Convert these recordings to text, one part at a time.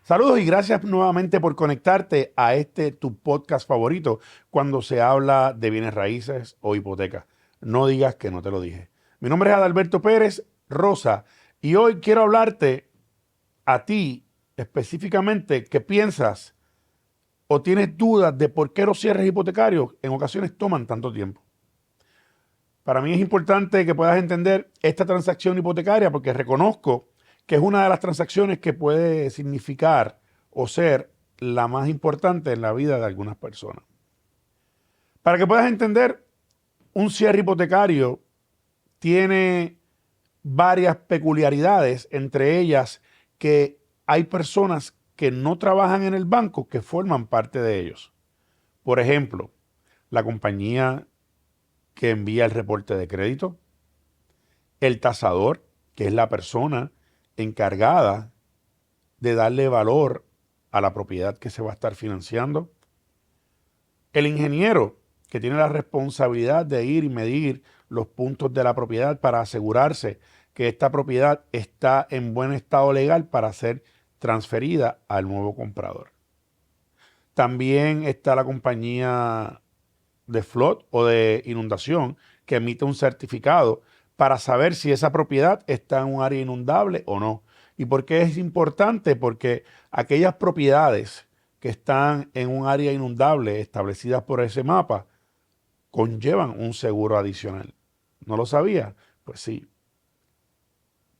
Saludos y gracias nuevamente por conectarte a tu podcast favorito cuando se habla de bienes raíces o hipotecas. No digas que no te lo dije. Mi nombre es Adalberto Pérez Rosa y hoy quiero hablarte a ti específicamente que piensas o tienes dudas de por qué los cierres hipotecarios en ocasiones toman tanto tiempo. Para mí es importante que puedas entender esta transacción hipotecaria porque reconozco que es una de las transacciones que puede significar o ser la más importante en la vida de algunas personas. Para que puedas entender, un cierre hipotecario tiene varias peculiaridades, entre ellas que hay personas que no trabajan en el banco que forman parte de ellos. Por ejemplo, la compañía que envía el reporte de crédito, el tasador, que es la persona encargada de darle valor a la propiedad que se va a estar financiando, el ingeniero, que tiene la responsabilidad de ir y medir los puntos de la propiedad para asegurarse que esta propiedad está en buen estado legal para ser transferida al nuevo comprador. También está la compañía de flood o de inundación que emite un certificado para saber si esa propiedad está en un área inundable o no. ¿Y por qué es importante? Porque aquellas propiedades que están en un área inundable establecidas por ese mapa conllevan un seguro adicional. ¿No lo sabía? Pues sí.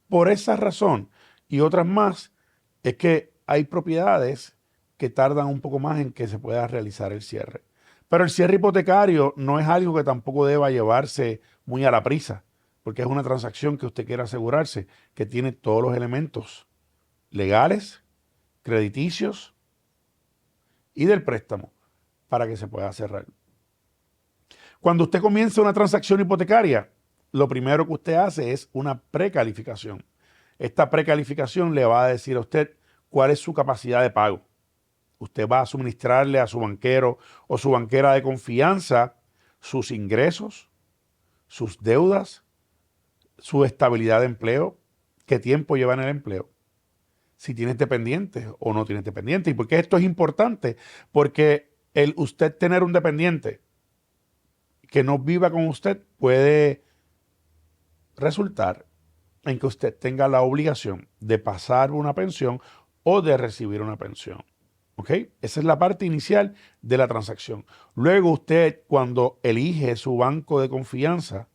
Por esa razón y otras más es que hay propiedades que tardan un poco más en que se pueda realizar el cierre. Pero el cierre hipotecario no es algo que tampoco deba llevarse muy a la prisa, porque es una transacción que usted quiere asegurarse que tiene todos los elementos legales, crediticios y del préstamo para que se pueda cerrar. Cuando usted comienza una transacción hipotecaria, lo primero que usted hace es una precalificación. Esta precalificación le va a decir a usted cuál es su capacidad de pago. Usted va a suministrarle a su banquero o su banquera de confianza sus ingresos, sus deudas, su estabilidad de empleo, qué tiempo lleva en el empleo, si tienes dependientes o no tienes dependientes. ¿Y por qué esto es importante? Porque el usted tener un dependiente que no viva con usted puede resultar en que usted tenga la obligación de pasar una pensión o de recibir una pensión. ¿Ok? Esa es la parte inicial de la transacción. Luego usted, cuando elige su banco de confianza,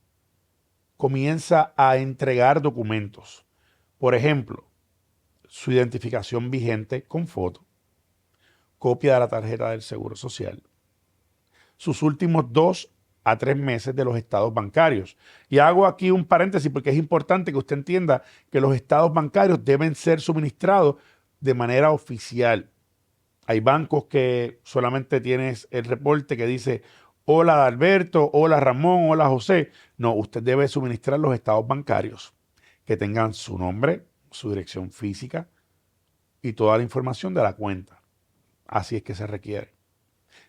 comienza a entregar documentos. Por ejemplo, su identificación vigente con foto, copia de la tarjeta del Seguro Social, sus últimos 2 a 3 meses de los estados bancarios. Y hago aquí un paréntesis porque es importante que usted entienda que los estados bancarios deben ser suministrados de manera oficial. Hay bancos que solamente tienes el reporte que dice hola Alberto, hola Ramón, hola José. No, usted debe suministrar los estados bancarios que tengan su nombre, su dirección física y toda la información de la cuenta. Así es que se requiere.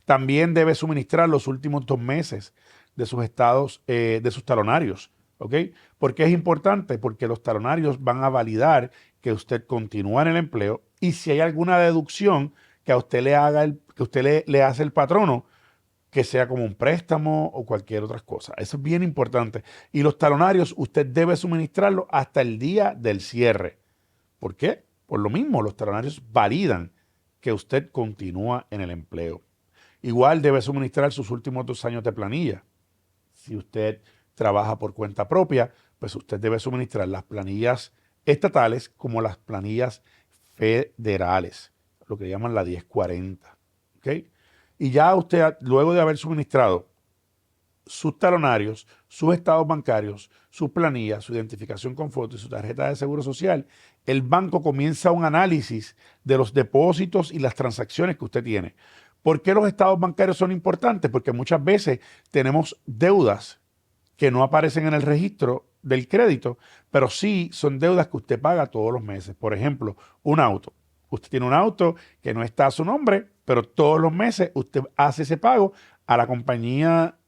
También debe suministrar los últimos 2 meses de sus estados, de sus talonarios. ¿Ok? ¿Por qué es importante? Porque los talonarios van a validar que usted continúa en el empleo y si hay alguna deducción que a usted le haga que usted le hace el patrono, que sea como un préstamo o cualquier otra cosa. Eso es bien importante. Y los talonarios usted debe suministrarlos hasta el día del cierre. ¿Por qué? Por lo mismo, los talonarios validan que usted continúa en el empleo. Igual debe suministrar sus últimos 2 años de planilla. Si usted trabaja por cuenta propia, pues usted debe suministrar las planillas estatales como las planillas federales, lo que llaman la 1040. ¿Ok? Y ya usted, luego de haber suministrado sus talonarios, sus estados bancarios, sus planillas, su identificación con foto y su tarjeta de seguro social, el banco comienza un análisis de los depósitos y las transacciones que usted tiene. ¿Por qué los estados bancarios son importantes? Porque muchas veces tenemos deudas que no aparecen en el registro del crédito, pero sí son deudas que usted paga todos los meses. Por ejemplo, un auto. Usted tiene un auto que no está a su nombre, pero todos los meses usted hace ese pago a la compañía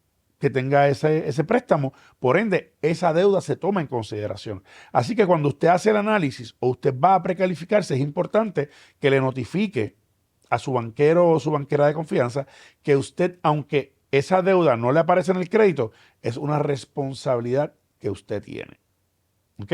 que tenga ese préstamo. Por ende, esa deuda se toma en consideración. Así que cuando usted hace el análisis o usted va a precalificarse, es importante que le notifique a su banquero o su banquera de confianza que usted, aunque esa deuda no le aparece en el crédito, es una responsabilidad que usted tiene. ¿Ok?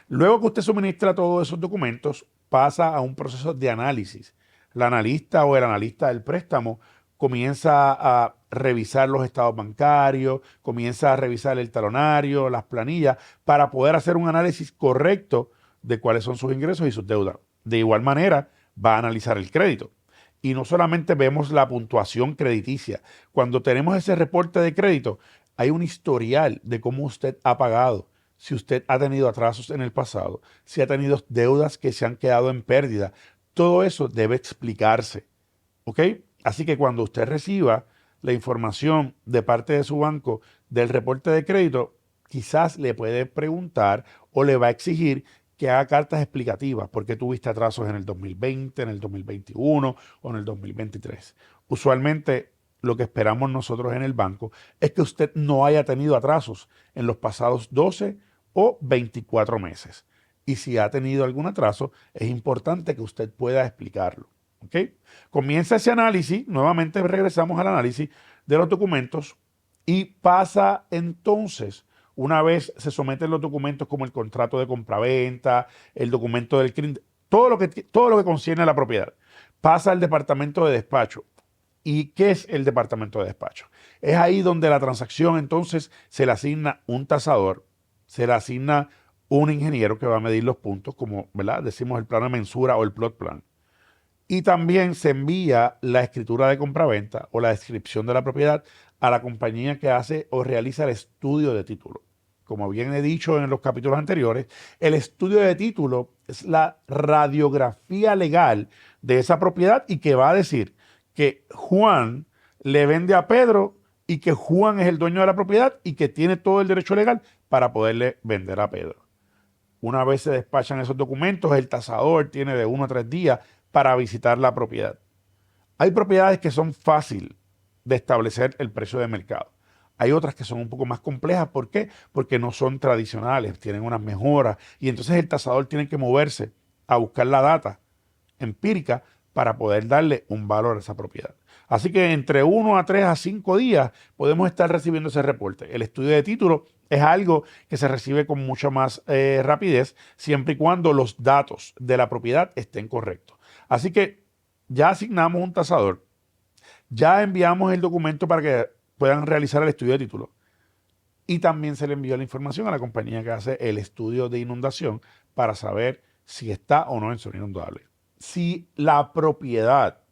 Luego que usted suministra todos esos documentos, pasa a un proceso de análisis. La analista o el analista del préstamo comienza a revisar los estados bancarios, comienza a revisar el talonario, las planillas, para poder hacer un análisis correcto de cuáles son sus ingresos y sus deudas. De igual manera, va a analizar el crédito. Y no solamente vemos la puntuación crediticia. Cuando tenemos ese reporte de crédito, hay un historial de cómo usted ha pagado, si usted ha tenido atrasos en el pasado, si ha tenido deudas que se han quedado en pérdida. Todo eso debe explicarse. ¿Ok? Así que cuando usted reciba la información de parte de su banco del reporte de crédito, quizás le puede preguntar o le va a exigir que haga cartas explicativas, por qué tuviste atrasos en el 2020, en el 2021 o en el 2023. Usualmente lo que esperamos nosotros en el banco es que usted no haya tenido atrasos en los pasados 12 o 24 meses. Y si ha tenido algún atraso, es importante que usted pueda explicarlo. ¿Ok? Comienza ese análisis, nuevamente regresamos al análisis de los documentos y pasa entonces, una vez se someten los documentos como el contrato de compraventa, el documento del CRIM, todo lo que concierne a la propiedad, pasa al departamento de despacho. ¿Y qué es el departamento de despacho? Es ahí donde la transacción entonces se le asigna un tasador, se le asigna un ingeniero que va a medir los puntos, como, ¿verdad?, decimos el plano de mensura o el plot plan. Y también se envía la escritura de compraventa o la descripción de la propiedad a la compañía que hace o realiza el estudio de título. Como bien he dicho en los capítulos anteriores, el estudio de título es la radiografía legal de esa propiedad y que va a decir que Juan le vende a Pedro y que Juan es el dueño de la propiedad y que tiene todo el derecho legal para poderle vender a Pedro. Una vez se despachan esos documentos, el tasador tiene de 1 a 3 días para visitar la propiedad. Hay propiedades que son fáciles de establecer el precio de mercado. Hay otras que son un poco más complejas. ¿Por qué? Porque no son tradicionales, tienen unas mejoras y entonces el tasador tiene que moverse a buscar la data empírica para poder darle un valor a esa propiedad. Así que entre 1 a 3 a 5 días podemos estar recibiendo ese reporte. El estudio de título es algo que se recibe con mucha más rapidez siempre y cuando los datos de la propiedad estén correctos. Así que ya asignamos un tasador, ya enviamos el documento para que puedan realizar el estudio de título y también se le envió la información a la compañía que hace el estudio de inundación para saber si está o no en zona inundable. Si la propiedad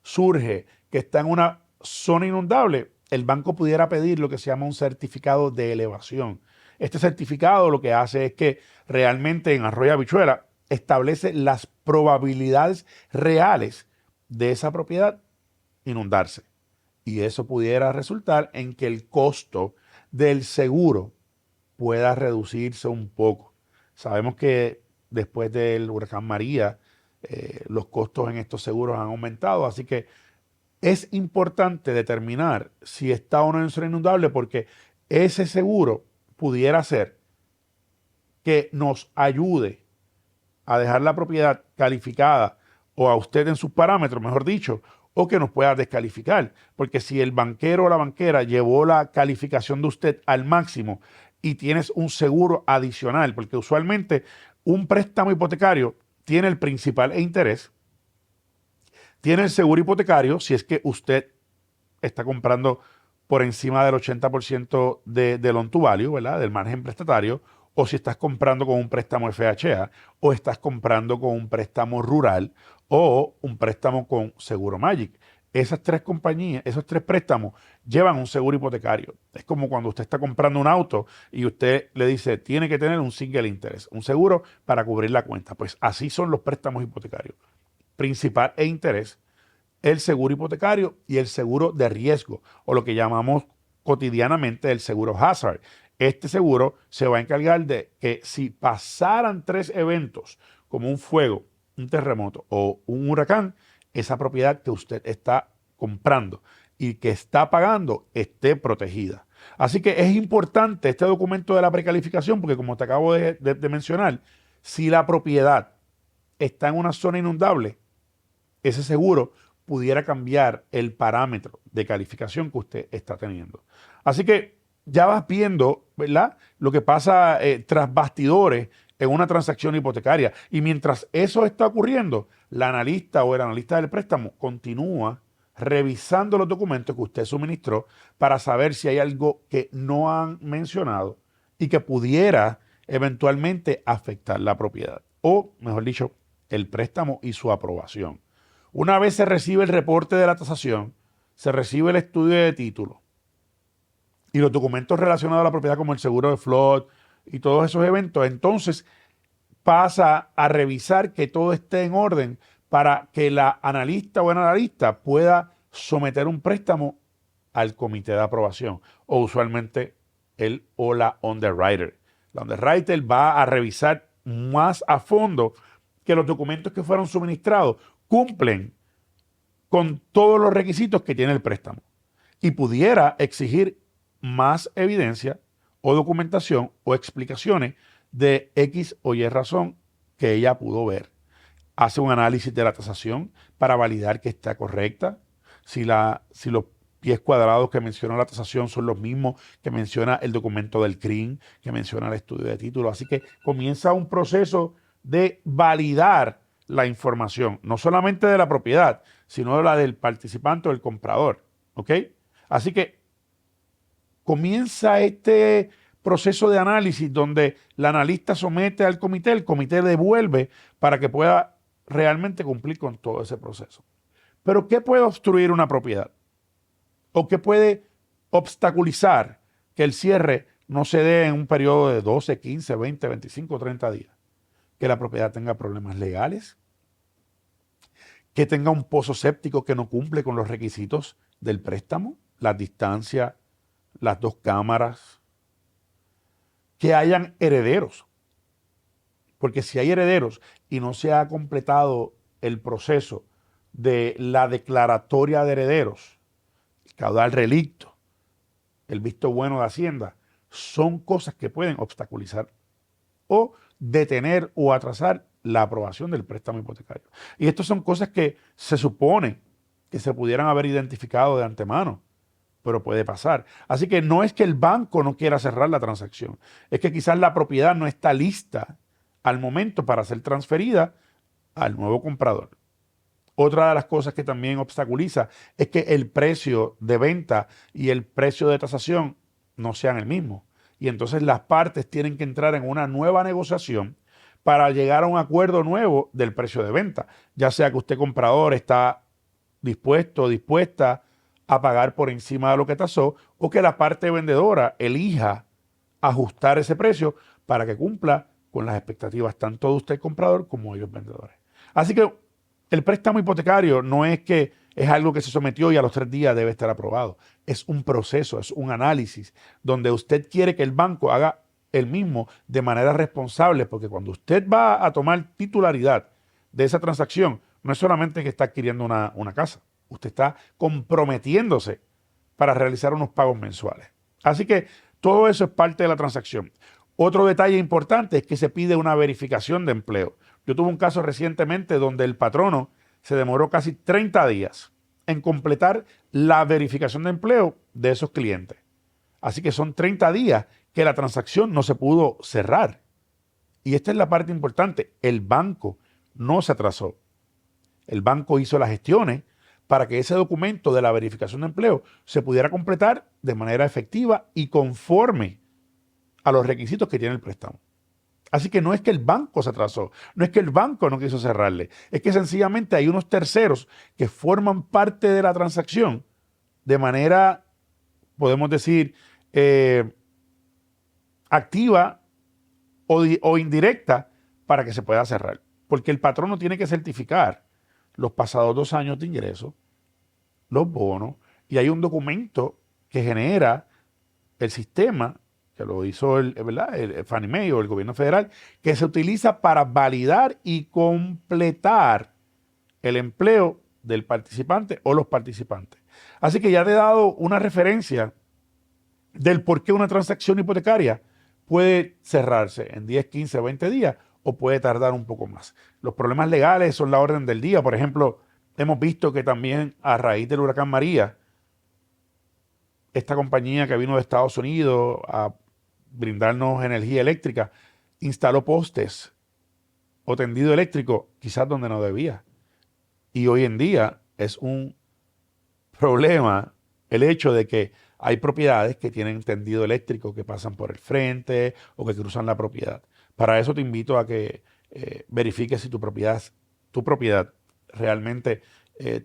surge que está en una zona inundable, el banco pudiera pedir lo que se llama un certificado de elevación. Este certificado lo que hace es que realmente en Arroyo Habichuela establece las probabilidades reales de esa propiedad inundarse. Y eso pudiera resultar en que el costo del seguro pueda reducirse un poco. Sabemos que después del huracán María, los costos en estos seguros han aumentado, así que es importante determinar si está o no en zona inundable porque ese seguro pudiera ser que nos ayude a dejar la propiedad calificada o a usted en sus parámetros, mejor dicho, o que nos pueda descalificar. Porque si el banquero o la banquera llevó la calificación de usted al máximo y tienes un seguro adicional, porque usualmente un préstamo hipotecario tiene el principal e interés, tiene el seguro hipotecario, si es que usted está comprando por encima del 80% de loan to value, ¿verdad?, del margen prestatario, o si estás comprando con un préstamo FHA, o estás comprando con un préstamo rural, o un préstamo con Seguro Magic. Esas tres compañías, esos tres préstamos llevan un seguro hipotecario. Es como cuando usted está comprando un auto y usted le dice, tiene que tener un single interest, un seguro para cubrir la cuenta. Pues así son los préstamos hipotecarios. Principal e interés, el seguro hipotecario y el seguro de riesgo, o lo que llamamos cotidianamente el seguro hazard. Este seguro se va a encargar de que si pasaran 3 eventos, como un fuego, un terremoto o un huracán, esa propiedad que usted está comprando y que está pagando esté protegida. Así que es importante este documento de la precalificación porque, como te acabo de mencionar, si la propiedad está en una zona inundable, ese seguro pudiera cambiar el parámetro de calificación que usted está teniendo. Así que ya vas viendo, ¿verdad?, lo que pasa tras bastidores en una transacción hipotecaria. Y mientras eso está ocurriendo, la analista o el analista del préstamo continúa revisando los documentos que usted suministró para saber si hay algo que no han mencionado y que pudiera eventualmente afectar la propiedad. O, mejor dicho, el préstamo y su aprobación. Una vez se recibe el reporte de la tasación, se recibe el estudio de título y los documentos relacionados a la propiedad como el seguro de flood y todos esos eventos, entonces pasa a revisar que todo esté en orden para que la analista o el analista pueda someter un préstamo al comité de aprobación o usualmente el o la underwriter. La underwriter va a revisar más a fondo que los documentos que fueron suministrados cumplen con todos los requisitos que tiene el préstamo y pudiera exigir más evidencia o documentación o explicaciones de X o Y razón que ella pudo ver. Hace un análisis de la tasación para validar que está correcta, si los pies cuadrados que menciona la tasación son los mismos que menciona el documento del CRIM, que menciona el estudio de título. Así que comienza un proceso de validar la información, no solamente de la propiedad, sino de la del participante o del comprador. ¿Ok? Así que comienza este proceso de análisis donde el analista somete al comité, el comité devuelve para que pueda realmente cumplir con todo ese proceso. Pero ¿qué puede obstruir una propiedad? ¿O qué puede obstaculizar que el cierre no se dé en un periodo de 12, 15, 20, 25, 30 días? Que la propiedad tenga problemas legales, que tenga un pozo séptico que no cumple con los requisitos del préstamo, las distancias, las 2 cámaras, que hayan herederos. Porque si hay herederos y no se ha completado el proceso de la declaratoria de herederos, el caudal relicto, el visto bueno de Hacienda, son cosas que pueden obstaculizar o detener o atrasar la aprobación del préstamo hipotecario. Y estas son cosas que se supone que se pudieran haber identificado de antemano, pero puede pasar. Así que no es que el banco no quiera cerrar la transacción, es que quizás la propiedad no está lista al momento para ser transferida al nuevo comprador. Otra de las cosas que también obstaculiza es que el precio de venta y el precio de tasación no sean el mismo. Y entonces las partes tienen que entrar en una nueva negociación para llegar a un acuerdo nuevo del precio de venta. Ya sea que usted comprador está dispuesto o dispuesta a pagar por encima de lo que tasó o que la parte vendedora elija ajustar ese precio para que cumpla con las expectativas tanto de usted comprador como de ellos vendedores. Así que el préstamo hipotecario no es que es algo que se sometió y a los 3 días debe estar aprobado. Es un proceso, es un análisis donde usted quiere que el banco haga el mismo de manera responsable, porque cuando usted va a tomar titularidad de esa transacción, no es solamente que está adquiriendo una casa, usted está comprometiéndose para realizar unos pagos mensuales. Así que todo eso es parte de la transacción. Otro detalle importante es que se pide una verificación de empleo. Yo tuve un caso recientemente donde el patrono se demoró casi 30 días en completar la verificación de empleo de esos clientes. Así que son 30 días que la transacción no se pudo cerrar. Y esta es la parte importante. El banco no se atrasó. El banco hizo las gestiones para que ese documento de la verificación de empleo se pudiera completar de manera efectiva y conforme a los requisitos que tiene el préstamo. Así que no es que el banco se atrasó, no es que el banco no quiso cerrarle, es que sencillamente hay unos terceros que forman parte de la transacción de manera, podemos decir, activa o indirecta para que se pueda cerrar. Porque el patrono tiene que certificar los pasados 2 años de ingreso, los bonos, y hay un documento que genera el sistema, que lo hizo el Fannie Mae o el gobierno federal, que se utiliza para validar y completar el empleo del participante o los participantes. Así que ya te he dado una referencia del por qué una transacción hipotecaria puede cerrarse en 10, 15, 20 días o puede tardar un poco más. Los problemas legales son la orden del día. Por ejemplo, hemos visto que también a raíz del huracán María, esta compañía que vino de Estados Unidos a brindarnos energía eléctrica instaló postes o tendido eléctrico quizás donde no debía. Y hoy en día es un problema el hecho de que hay propiedades que tienen tendido eléctrico que pasan por el frente o que cruzan la propiedad. Para eso te invito a que verifiques si tu propiedad realmente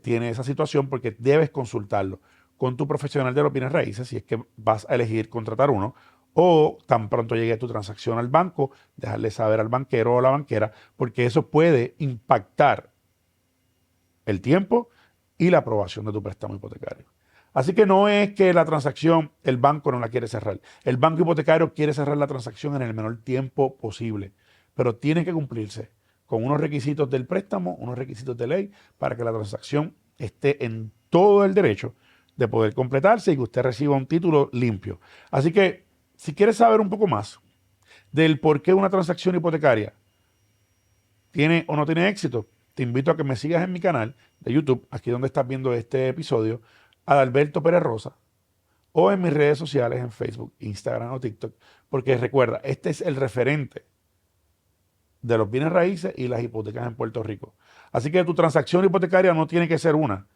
tiene esa situación, porque debes consultarlo con tu profesional de los bienes raíces si es que vas a elegir contratar uno, o tan pronto llegue tu transacción al banco, dejarle saber al banquero o a la banquera, porque eso puede impactar el tiempo y la aprobación de tu préstamo hipotecario. Así que no es que la transacción, el banco no la quiere cerrar. El banco hipotecario quiere cerrar la transacción en el menor tiempo posible, pero tiene que cumplirse con unos requisitos del préstamo, unos requisitos de ley, para que la transacción esté en todo el derecho de poder completarse y que usted reciba un título limpio. Así que, si quieres saber un poco más del por qué una transacción hipotecaria tiene o no tiene éxito, te invito a que me sigas en mi canal de YouTube, aquí donde estás viendo este episodio, Adalberto Pérez Rosa, o en mis redes sociales en Facebook, Instagram o TikTok, porque recuerda, este es el referente de los bienes raíces y las hipotecas en Puerto Rico. Así que tu transacción hipotecaria no tiene que ser una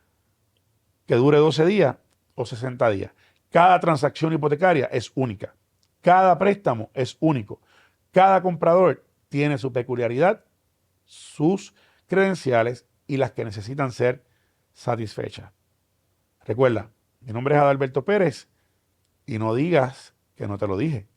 que dure 12 días o 60 días. Cada transacción hipotecaria es única. Cada préstamo es único. Cada comprador tiene su peculiaridad, sus credenciales y las que necesitan ser satisfechas. Recuerda, mi nombre es Adalberto Pérez y no digas que no te lo dije.